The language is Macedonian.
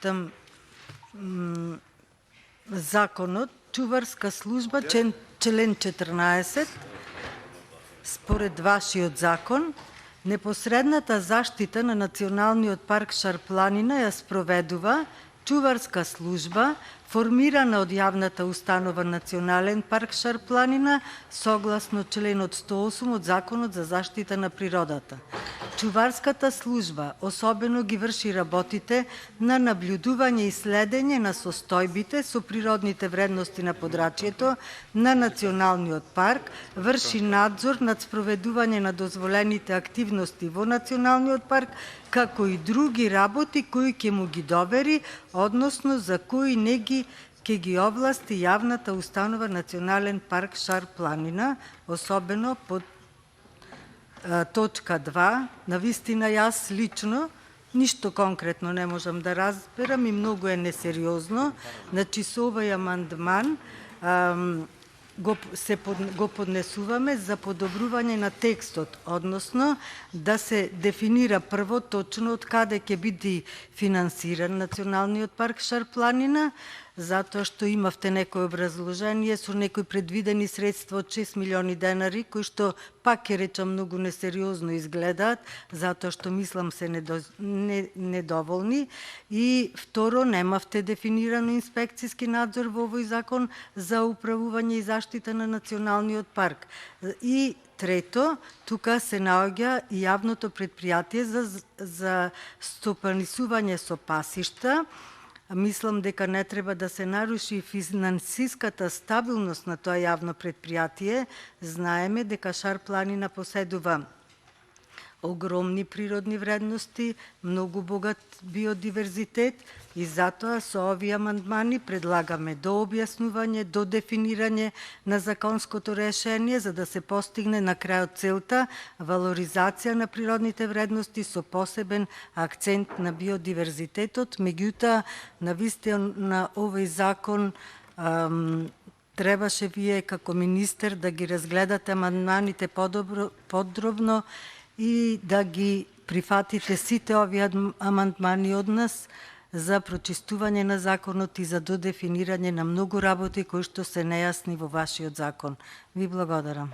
Там законот, чуварска служба, член 14, според вашиот закон, непосредната заштита на Националниот парк Шар-планина ја спроведува чуварска служба, формирана од јавната установа Национален парк Шар-планина, согласно членот 108 од Законот за заштита на природата. Чуварската служба особено ги врши работите на наблюдување и следење на состојбите со природните вредности на подрачјето на Националниот парк, врши надзор над спроведување на дозволените активности во Националниот парк, како и други работи кои ќе му ги довери, односно за кои не ги ќе ги овласти јавната установа Национален парк Шар-планина, особено под точка 2, навистина јас лично ништо конкретно не можам да разберам и многу е несериозно. Значи со овој амандман го поднесуваме за подобрување на текстот, односно да се дефинира прво точно од каде ќе биде финансиран Националниот парк Шар-планина, затоа што имавте некој образложение со некои предвидени средства од 6 милиони денари, кои што пак ќе речам многу несериозно изгледаат, затоа што мислам се недоволни. И второ, немавте дефинирано инспекцијски надзор во овој закон за управување и заштита на Националниот парк. И трето, тука се наоѓа и јавното предпријатие за стопанисување со пасишта. Мислам дека не треба да се наруши финансиската стабилност на тоа јавно предпријатие. Знаеме дека Шар-планина поседува огромни природни вредности, многу богат биодиверзитет и затоа со овие амандмани предлагаме до објаснување, до дефинирање на законското решение за да се постигне на крајот целта валоризација на природните вредности со посебен акцент на биодиверзитетот. Меѓутоа, навистина овој закон требаше вие како министер да ги разгледате амандманите подробно и да ги прифатите сите овие амандмани од нас за прочистување на законот и за додефинирање на многу работи кои што се нејасни во вашиот закон. Ви благодарам.